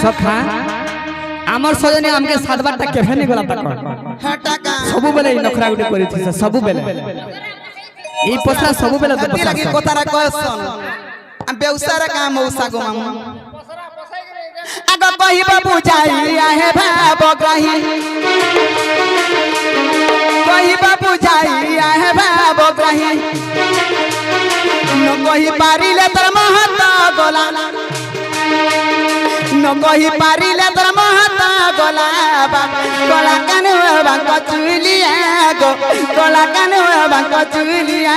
सखा आमर सजनी हमके सातबारटा केफे नहीं गला तक सबु बेले नखरा गुटे करिथि सबु बेले ई पसरा सबु बेले तो लगी कोतारा कहसन हम बेउसार काम मौसा गो मामू आगो कहि बाबू जाई आहे भाबो कहि बाबू जाई आहे भाबो कहि न कहि पारिले तर महता गोला न कहि पारिले तर महता गोला गोला काने बांक चुलिया गो गोला काने बांक चुलिया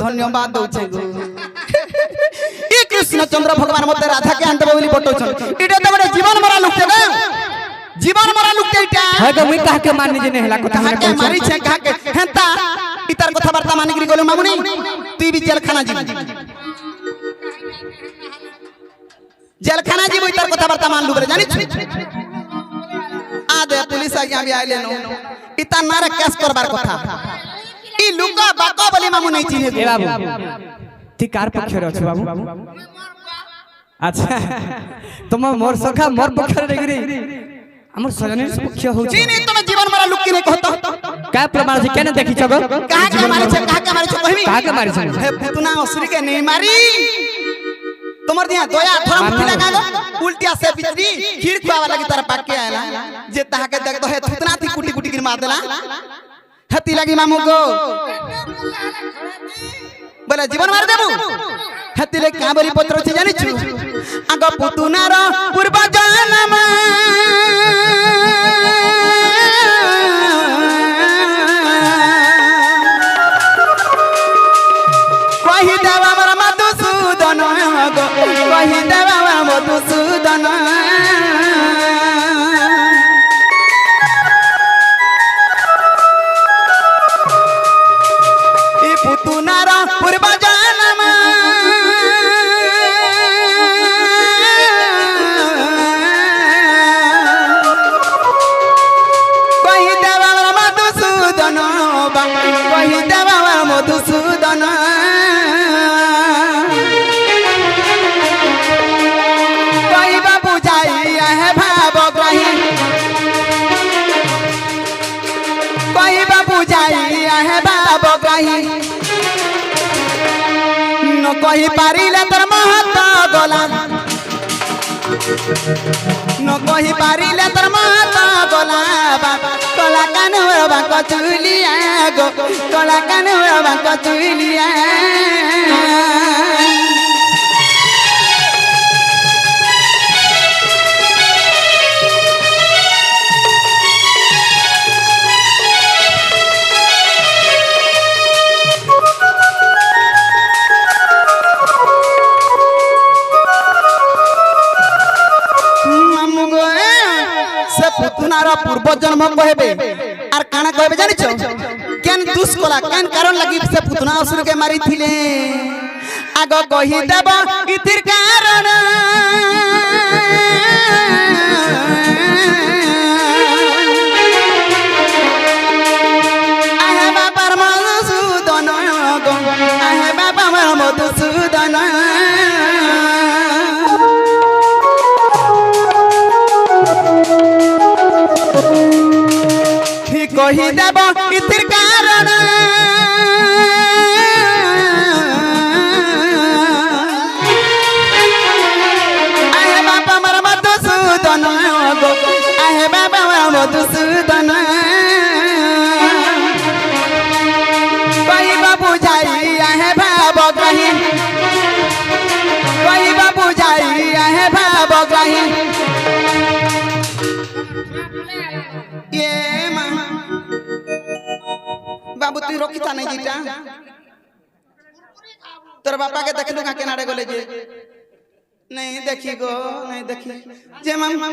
धन्यवाद दौचे कृष्ण चंद्र भगवान मत राधा के अंत बोली बटोछन इडे त बड़े जीवन मरा लुकते ना जीवन मरा लुकते इटा है तो मुई कह के माननी जे ने हला कथा के मारी छे कह के हेता इतार कथा वार्ता मानी गिरी गोलो मामुनी तू भी जेल खाना जी इतार कथा वार्ता मान लु बरे जानि आ दे पुलिस आ गया भी आइले नो इता मारे केस करबार कथा ई लुका बाका बोली मामू नहीं चिन्हे ए बाबू ती कार पक्ष रे छ बाबू अच्छा तुम मोर सखा मोर पक्ष रे गिरी हमर सजनी पक्ष हो जी नहीं तुम जीवन मरा लुक के नहीं कहतो का प्रमाण से केने देखि छगो कहा के मारे छ कहबी कहा के मारे छ हे पुतना असुरी के नहीं मारी तुमर दिया दोया थोड़ा मुठी लगा दो उल्टिया से बिजली खीर खुआवा लगी तारा पाक के आयला जे ताहा के देख दो हे पुतना थी कुटी कुटी गिर मार देला हती लगी मामू को बोले जीवन मार देबू हती ले का बोली पत्र छी जानि छु आगो पुतुनार पूर्व जन्म कहि देवा हमर मधुसूदन गो कहि देवा मधुसूदन पुतुनार पूर्व जन्म कहि देवा मधुसूदन कहि देवा मधुसूदन कहिबा बुझाई है भाव कहिबा बुझाई है भाव न कहि पारिले तर महता गोला न कहि पारिले तर महता गोला कोला कान होबा कचुलिया गो कोला कान होबा कचुलिया पुतुनार पूर्व जन्म कहबे आर काना कहबे जानि छ केन दुस कोला केन कारण लगी से पुतना असुर के मारी थिले आगो कहि देब इतिर कारण आहे बाबा मधुसूदन गो आहे बाबा मधुसूदन कहि देब इतिर कारण आहे बाबा मर मधुसूदन गो आहे बाबा मधुसूदन कहिबा बुझाई आहे भाव कहिबा बुझाई आहे भाव ये बाबू तू रखिता नहीं जीटा तोर बापा के देखलु का केनाडे गले जे नहीं देखी गो नहीं देखी जे मामू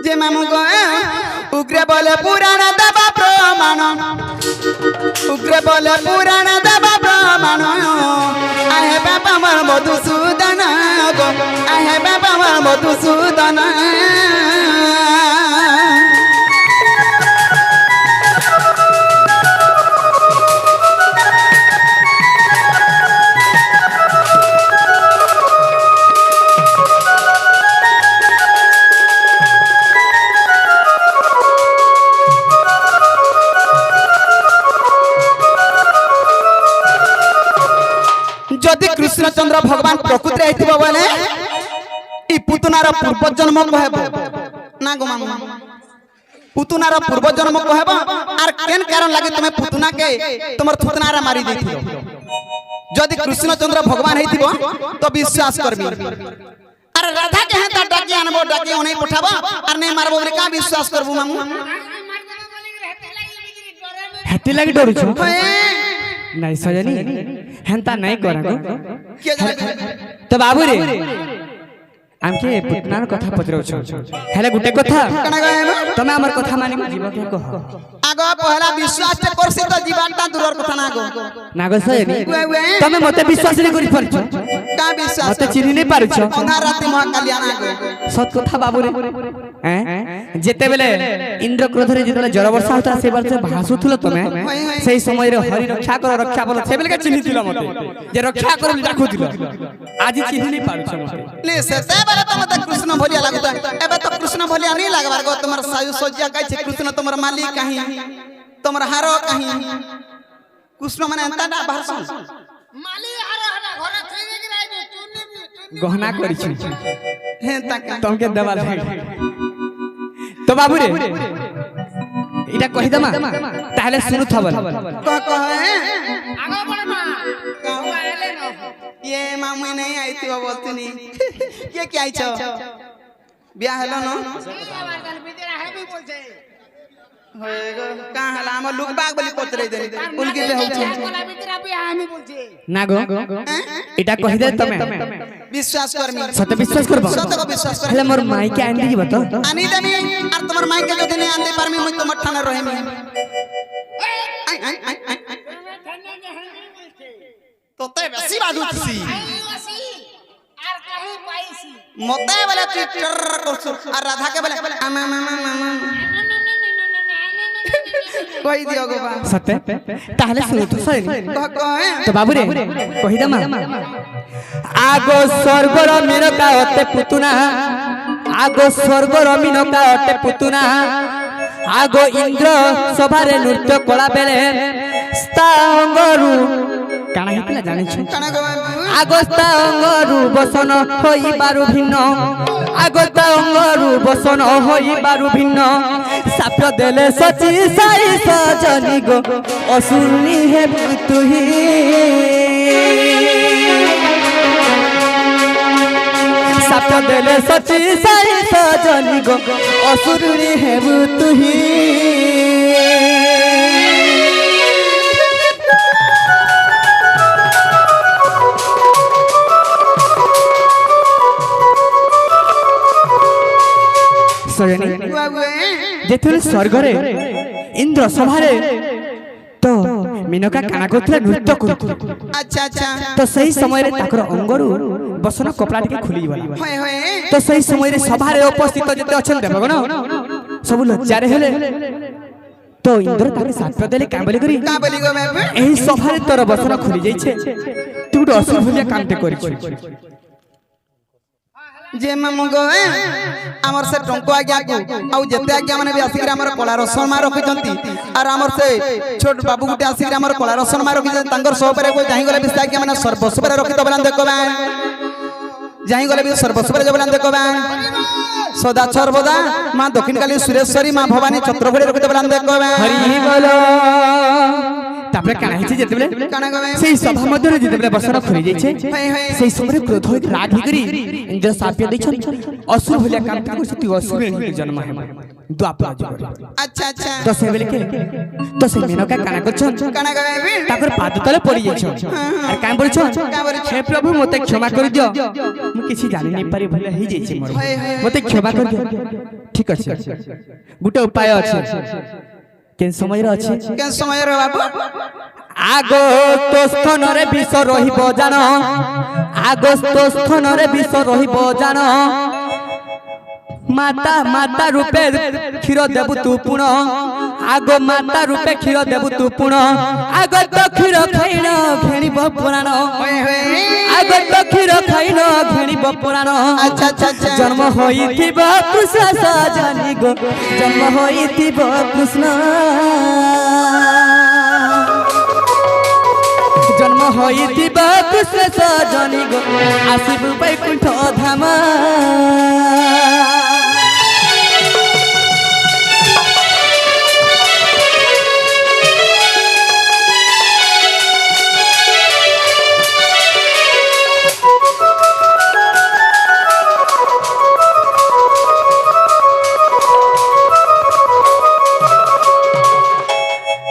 जे मामू गो उग्र बोले पुराण दबा प्रमाण उग्र बोले पुराण दबा प्रमाण आहे बाबा मोर मधुसूदन गो आहे बाबा मोर मधुसूदन जदि कृष्णचंद्र भगवान प्रकृति हेतिबो बोले ई पुतनार पूर्व जन्म कहबो ना गो मामू पुतनार पूर्व जन्म कहबो आर केन कारण लागे तुमे पुतना के तुमर थुतनारा मारी देथियो जदि कृष्णचंद्र भगवान हेतिबो तो विश्वास करबी अरे राधा के हेता डाकी आनबो डाकी ओने पठाबो आर नै मारबो बोले का विश्वास करबो मामू हेते लागि डरू छु नहीं सजनी हेंता नहीं करा गो तो बाबू रे आमके पुतनार कथा पचरौ छ हेले गुटे कथा तमे हमर कथा मानि जीव के कह आगो पहला विश्वास ते करसी तो जीवनटा दूरर कथा ना गो नागो सजनी तमे मते विश्वास नहीं करि परछ का विश्वास मते चिनि नहीं पारछ अंधार राति महा कल्याण गो सत कथा बाबू रे हैं जेते बेले इंद्र क्रोध रे जेते जड़ वर्षा होता से वर्ष भासुथुलो तमे सेही समय रे हरि रक्षा कर रक्षा बोल से बेले के चिन्हि दिलो मते जे रक्षा कर राखु दिलो आज चिन्हि नहीं पारछ मते ले से बेले तुम त कृष्ण भलिया लागता एबे तो कृष्ण भलिया नहीं लागबार गो तुमर सायु सज्जा कहै छै कृष्ण तुमर मालिक कहीं तुमर हारो कहीं कृष्ण माने अंता ना भाषण मालिक हारो हटा घरे थई के राइबे चुन्नी गहना करि छी हे तक तुमके देवा दे तो बाबू रे इटा कहि दमा ताहले सुनु थबल कह है आगो बड़ मां कहू आले न ये मामू नहीं आई थी बोलतनी ये क्या आइछ बियाह हलो न होएगो का हला हम लोग बाग बली कोतरे दे उनके बे हो छै नागो इटा कहि दे तमे विश्वास करमी सत विश्वास करबो सत को विश्वास कर हेले मोर माई के आंदी जीव तो आनी देमी और तुम्हार माई के जदी नहीं आंदे परमी मुई तो मठाना रहेमी तो ते बेसी बाजुसी आर कहीं पाइसी मते वाला तू टर करछ और राधा के बोले मामा कोई दियो गो बा सत्य ताहले सुनु तो सही कहे तो बाबू रे कहि दमा आगो स्वर्गर मिनका अते पुतुना आगो स्वर्गर मिनका अते पुतुना आगो इंद्र सभारे नृत्य कला बेले स्तांगरु काना हितला जानि छु कना गो आगस्ता अंगरु बसन होई बारु भिन्न आगस्ता अंगरु बसन होई बारु भिन्न साप्य देले सची साई सजनी गो असुरनी हे तुही साप्य देले सची साई सजनी गो असुरनी हे तुही सजनी जेथुर स्वर्ग रे इंद्र सभारे तो मिनका काना कोथले नृत्य करथु अच्छा अच्छा तो सही समय रे ताकर अंगरु बसन कपड़ा टिके खुली गला होय होय तो सही समय रे सभारे उपस्थित जते अछन देबगन सब लज्जा रे हेले तो इंद्र ताके साथ देले का बोली करी का बोली गो मैं एही सभारे तोर बसन खुली जाई छे तू तो असुर भलिया कामते करी छी जे मामू गो हमर से टंको आज्ञा को आउ जते आज्ञा माने भी आसिक हमर कला रसन मा रखितंती और हमर से छोट बाबू गुटे आसिक हमर कला रसन मा रखितंती तांगर सो परे कोई जाहि गले बिस्ता आज्ञा माने सर्वस्व परे रखित बलान देखबा जाहि गले भी सर्वस्व परे जबलान देखबा सदा सर्वदा मां दक्षिण काली सुरेश्वरी मां भवानी छत्रफड़ी रखित बलान देखबा हरि बोलो तापरे काना हिची जेतेबले काना गो सेही सभा मध्य रे जेतेबले बसन खुली जाई छे होय होय सेही समय क्रोध होई राग करी इंद्र साप्य दै छन असुर भलिया काम कर सती असुर जन्म है द्वापर जुग अच्छा अच्छा तो से बेले के तो से मेनका काना करछन काना गाबे ताकर पाद तले पड़ी जाइछन और काम बोलछन हे प्रभु मते क्षमा कर दियो मु किछि जानि नै पारि भले ही जाइछि मोर मते क्षमा कर दियो ठीक अछि गुटे उपाय अछि केन समय रे अछि केन समय रे बाबू आगो तो स्थान रे विष रहिबो जानो आगो तो स्थान रे विष रहिबो जानो माता माता रूपे क्षीर देबु तू पुण आगो माता रूपे क्षीर देबु तू पुण आगो तो क्षीर खाइन घेणिब पुराण आगो तो क्षीर खाइन घेणिब पुराण अच्छा अच्छा अच्छा जन्म होइथिब कृष्ण सजनी गो जन्म होइथिब कृष्ण जन्म होइथिब कृष्ण सजनी गो आसिबु बैकुंठ धाम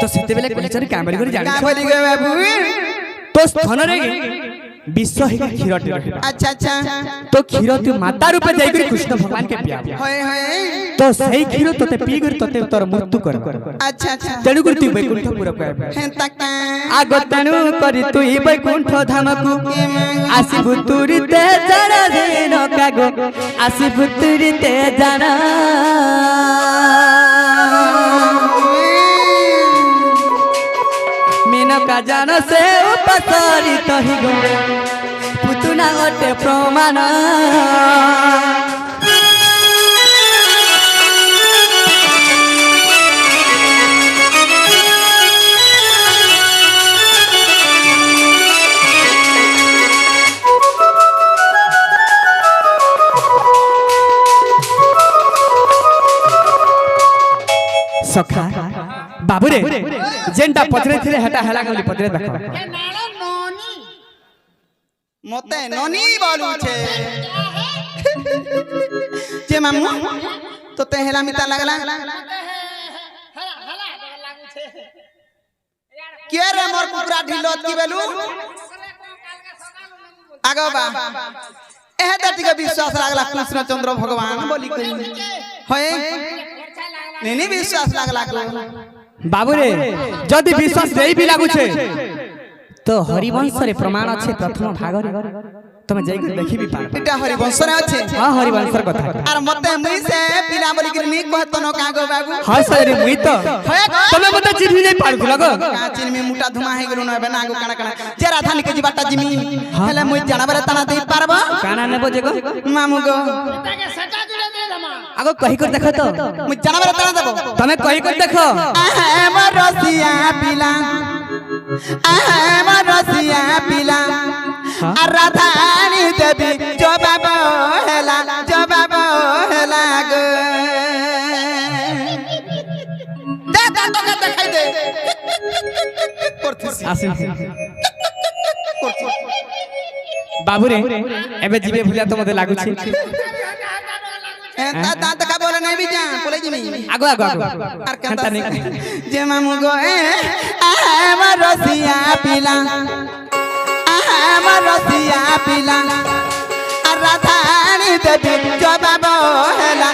तो सेते बेले कहचन कामरी करी जानि बोली गे बाबू तो स्थान रे विश्व है क्षीर अच्छा अच्छा तो क्षीर तू माता रूपे जाई करी कृष्ण भगवान के पिया होय होय तो सही क्षीर तोते पी करी तोते तोर मृत्यु कर अच्छा अच्छा तेनु करी तू बैकुंठ पुर कर हेंता का आगो तेनु करी तू बैकुंठ धाम को आसिबु तुरिते जरा दिन कागो आसिबु तुरिते जाना मेनका जान से उपसरित ही गो पुतुना गोटे प्रमाण सखा बाबू रे जेंटा पथरे थिले हटा हला गली पथरे देखो मते ननी बोलू छे जे मामू तो ते हेला मिता लागला के रे मोर कुकरा ढिलोत की बेलू आगो बा एहे दति के विश्वास लागला कृष्ण चंद्र भगवान बोली करी होय नेनी विश्वास लागला को बाबू रे जदि विश्वास नहीं भी लागू छे तो हरिवंश रे प्रमाण अच्छे प्रथम भाग रे तमे जाई के देखि भी पार इटा हरिवंश रे अच्छे हां हरिवंश रे कथा आर मते मुई से पिला बोली के नी कहत न कागो बाबू हां सरी मुई तो तमे मते चिन्हि नहीं पार लगो का चिन्ह में मुटा धुमा हे गेलो न नागो काना काना जे राधानी के जीवाटा जिमी हेले मुई जानबरे तना दे पारबो काना नेबो जेगो मामू गो आगो कहि कर देखो तो मुई जानबरे तना देबो तमे कहि कर देखो हमर रसिया पिला हमर रसिया पिला आ राधानी देवी जो बाबा हेला गो दे दे तो के देखाई दे करथिस आसी बाबू रे एबे जीवे भुलिया तो मते लागु छी दांत का बोले नहीं भी जा बोले जिमी आगो आगो आगो आर कहता नहीं जे मामू गो हमर रसिया पिला हमर रसिया पिला आ राधानी देवी जो बाबा हेला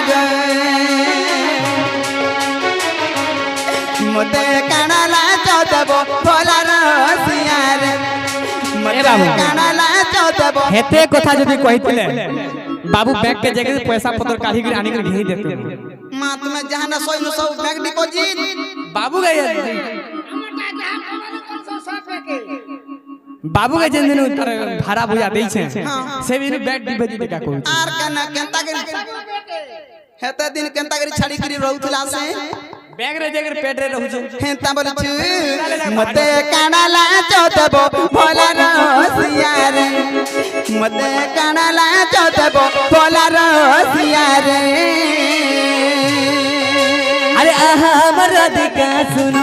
गो मते कानाला चौदबो भोला रसिया रे मते कानाला चौदबो हेते कथा जदी कहितले बाबू बैंक के जगह पैसा पत्र काढ़ी के आनी के घेई देते मां तुम्हें जहां न सोई न सब बैंक डिपॉजिट बाबू गए बाबू के जन दिन उतर भाड़ा बुझा दै छै से भी बैंक डिपॉजिट का कोई आर कना केंता करी हेते दिन केंता करी छाड़ी करी रहउथला से बैंक रे जगह पेट रे रहउ छै हेंता बोल छु मते कानाला चौदबो भोला रसिया रे मते कानाला चौदबो भोला रसिया रे अरे आहा हमर राधिका सुन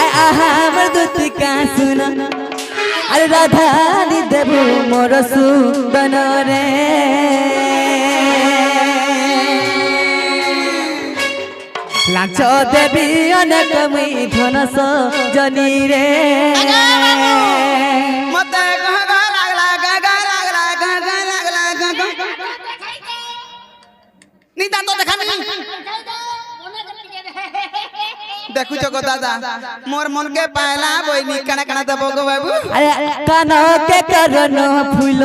आहा हमर दुतिका सुन अरे राधा नी देबू मोर सुदन रे লাঞ্চ দেবী অনেক মুই ধনস জনি রে মতে গগা লাগলা গগা লাগলা গগা লাগলা গগা নিতা তো দেখানি দেখুছ গো দাদা মোর মন কে পায়লা বইনি কানা কানা দেব গো বাবু আরে কান কে করন ফুল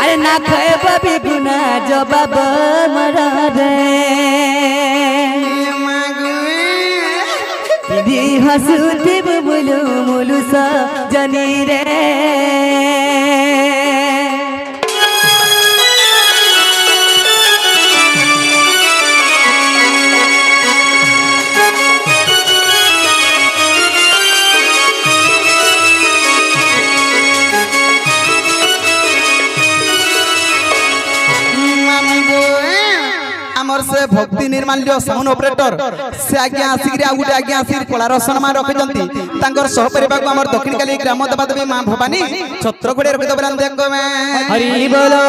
আরে না খাইব বিগুনা জবাব মররে দিদি হসুতিব মুলু মুলু স জনি রে से भक्ति निर्माल्य साउंड ऑपरेटर से आज्ञा आसिक आ गुटे आज्ञा आसिक कलार सम्मान रखिजंती तांकर सहपरिवार को हमर दक्षिण काली ग्राम देवदेवी मां भवानी छत्रगुड़े रखि दबरान देखो मैं हरि बोलो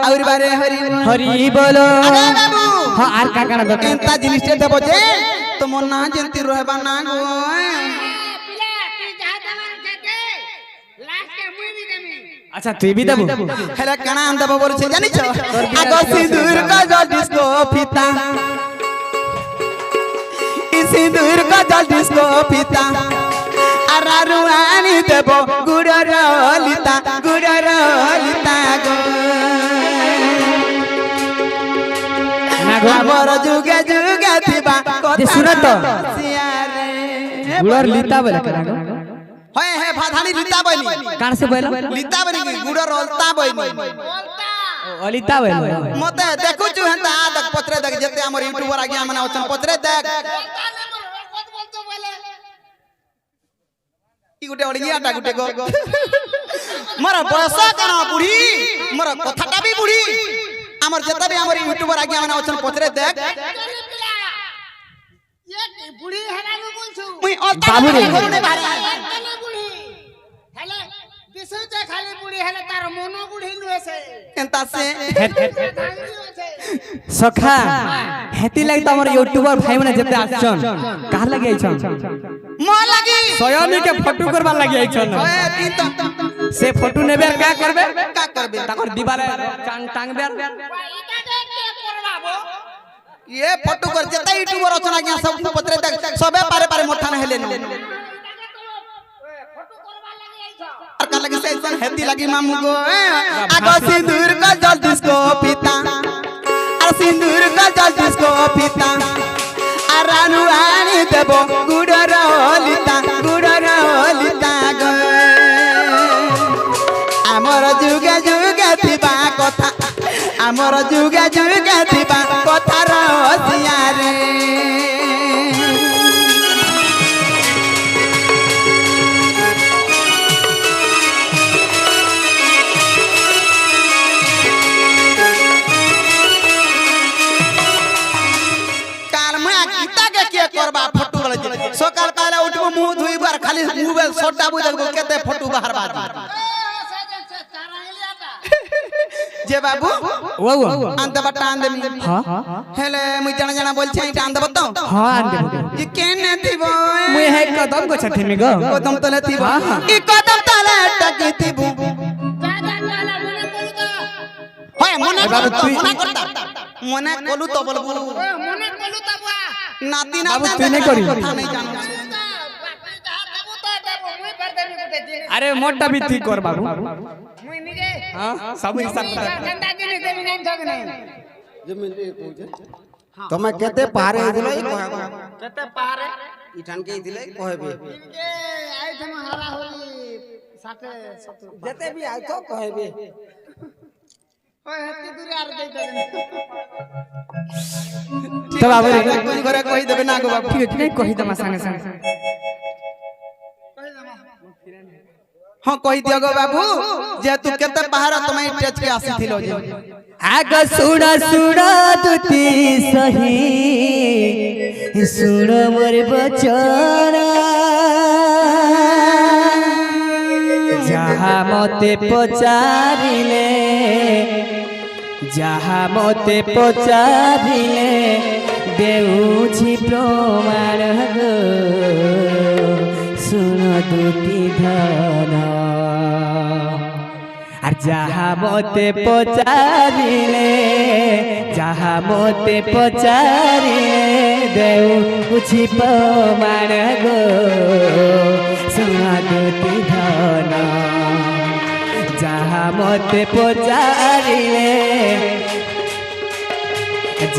और बारे हरि बोलो अरे बाबू हां आर का काना दके एंता जिनिस ते देबो जे तो मोर ना जंती रहबा ना गो पिला तू जा दवान जाते लास्ट के मुई भी देमी अच्छा तू भी देबो हेला काना देबो बोल छे जानि छ आगो सिंदूर का जल डिस्को फीता ई सिंदूर का जल डिस्को फीता अरारुआनी देबो गुडर लिता गो हमर जुगे जुगे थिबा जे सुन तो सियारे गुड़र लीता बोले करा होय हे भाधानी लीता बनी कान से बोला लीता बनी गुडर रोलता बनी अलिता बोले मते देखु छु हंता देख पत्रे देख जते हमर यूट्यूबर आज्ञा मना ओचन पत्रे देख बोलतो बोले ई गुटे ओलियाटा गुटे गो मोर बयस कन बुढ़ी मोर कथाटा भी बुढ़ी हमर जते भी हमर यूट्यूबर आज्ञा मना ओचन पत्रे देख पिला ये बुढ़ी हेला नु बोलछु मुई बाबू रे। हेला बुढ़ी हेला दिसुते खाली बुढ़ी हेला तार मनो बुढ़ी नुएसे एंता से धांगरी होसे सखा हेती लाग त हमर यूट्यूबर भाई माने जते आछन कहा लगे आछन मो लगी स्वयं के फोटो करबा लगे आछन ओए तीन तो से फोटो नेबे का करबे का करबे ताकर दीवार टांगबे इटा देख के करबाबो ये फोटो कर जते यूट्यूबर ओचन आज्ञा सब पत्रे देख सबे पारे पारे मोठान हेले न फोटो करबा लगी आइछो और का लगी से ऐसन हेती लगी मामू गो आगो सिंदूर का जल डिस्को पीता और सिंदूर का जल डिस्को पीता अरानु आनी देबो गुडर लिता गो हमर जुगे जुगे थिबा कथा हमर जुगे जुगे थिबा कथा रसिया रे करबा फोटो वाला सकाल काले उठबो मुंह धुइबार खाली मोबाइल सोटा बुझ देखबो केते फोटो बाहर बाजी जे बाबू वो अंत बटा आंदे हां हेले मुई जना जना बोल छै इटा आंदे बताओ हां आंदे ई केने थिबो मुई है कदम को छथि में गो कदम तले थिबो हाँ, हाँ। ई कदम तले टकी थिबो दादा वाला मने बोलतो होय मने बाबू, करता तू- मना करता मने कोलू तो बोलबो मने बोलू तबा नाती बाबू, नाती तू नहीं करी। कथा नहीं जानो बापी जहां देबो तो देबो मुई कर देबी गुटे दिन अरे मोटा भी ठीक कर बाबू मुई निजे हां सब हिसाब कर गंदा दिन देबी नहीं ठग नहीं तमे केते पारे दिलै कहबा केते पारे इठान के दिलै कहबे इनके आई थम हरा होली 60 70 जते भी आइ तो कहबे ओए हत्ती दूर यार दे देबे तो बाबू रे कोई घरे कहि देबे ना गो बाबू ठीक नहीं कहि दमा संगे संगे हां कहि दियो गो बाबू जे तू केते पहाड़ तमे टेच के आसी थिलो जे आग सुड़ा सुड़ा तुती सही सुन मोर बचन जहाँ मते पचारिले যাহা মতে পচারিলে দেউছি প্রমাণ গো শুন দুটি ধন আর যাহা মতে পচারিলে দেউছি প্রমাণ গো শুন দুটি ধন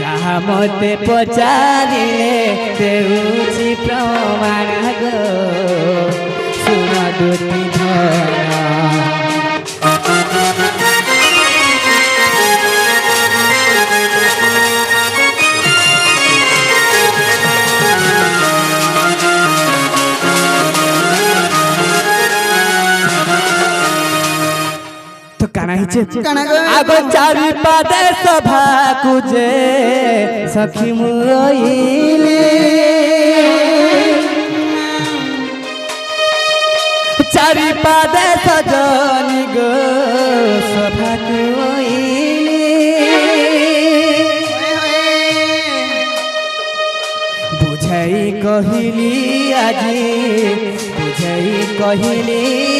যাহা মতে পচারিলে দেউছি প্রমাণ গো শুন দুটি ধন তো কানা হিচে আগ চারি পাদে সভা কুজে সখী মুইলি চারি পাদে সজনি গো সভা কুইলি বুঝাই কহিলি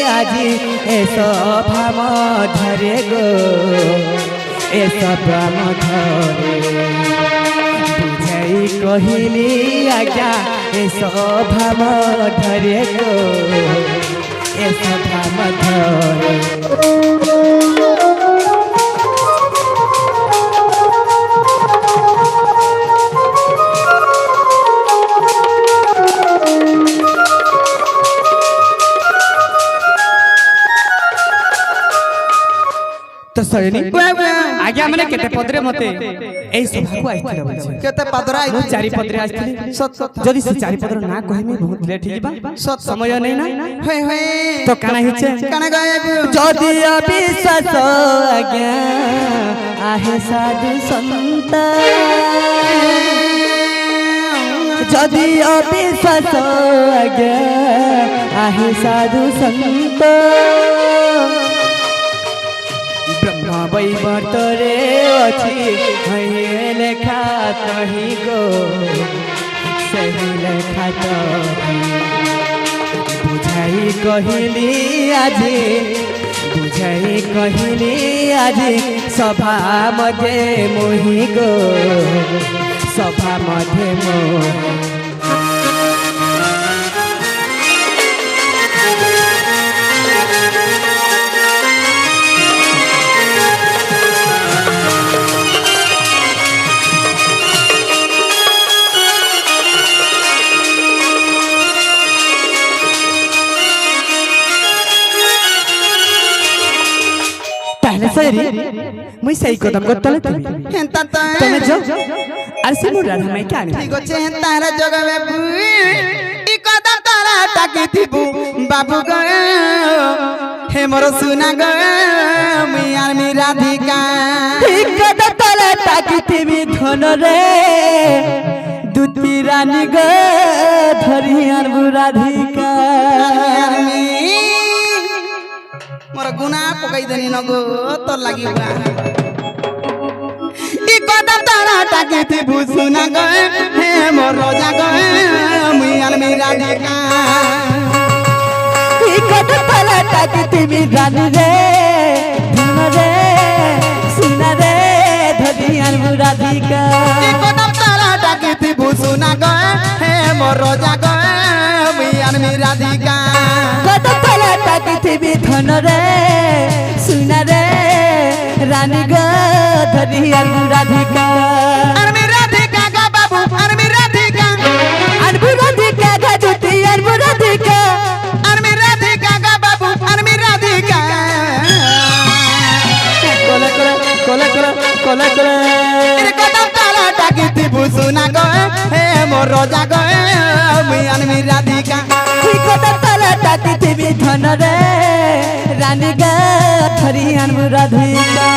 আজি এ সভা মধ্যে গো এ সভা মধ্যে বুঝাই কহিলি আজ্ঞা এ সভা মধ্যে গো এ সভা মধ্যে तो सैनी आज्ञा माने केते पदरे मते एई सभा को आइथिले बोलछे केते पदरा मु चारि पदरे आइथिले सत जदि से चारि पदर ना कहमे बहुत लेट हिबा समय नै ना हे हे तो काना हिचे काना गायबू जदि अविश्वास आज्ञा आहे साधु संत जदि अविश्वास आज्ञा आहे साधु संत ब्रह्म वैवर्तरे अछि हई लेखा तही गो सही लेखा तही बुझाई कहली आज सभा मध्य मोहि गो सभा मध्य मोहि सरी मुई सही कदम को तले तुमी हेंता त तमे जो आरसी मु राधा मैं क्या आनी ठीक अछि हेंता जगवे ई कदम तारा टाकी थिबू बाबू ग हे मोर सुना ग मियार मी राधिका ई कदम तारा टाकी थिबी धन रे दुती रानी ग धरियार बु राधिका मोर गुना पकाई देनी न गो तो लागी बा ई कदम तारा टाके थी भूसुना गए हे मोर रोजा गए मियान मी राधिका ई कदम तारा टाके थी मी रानी रे धन रे सुना रे धरियार बु राधिका ई कदम तारा टाके थी भूसुना गए हे मोर रोजा गए मियान मी राधिका कदम तारा टाके थी मी धन रे सुना रे रानी ग धरियार बु राधिका अरे राधिका गा बाबू अरे राधिका अनबु राधिका गा जुती अनबु राधिका अरे राधिका गा बाबू अरे राधिका कोला रे कदम ताला टाकी थी भूसुना गए हे मोर रोजा गए मियान मी राधिका कदम ताला टाकी थी मी धन रे रानी ग धरियार बु राधिका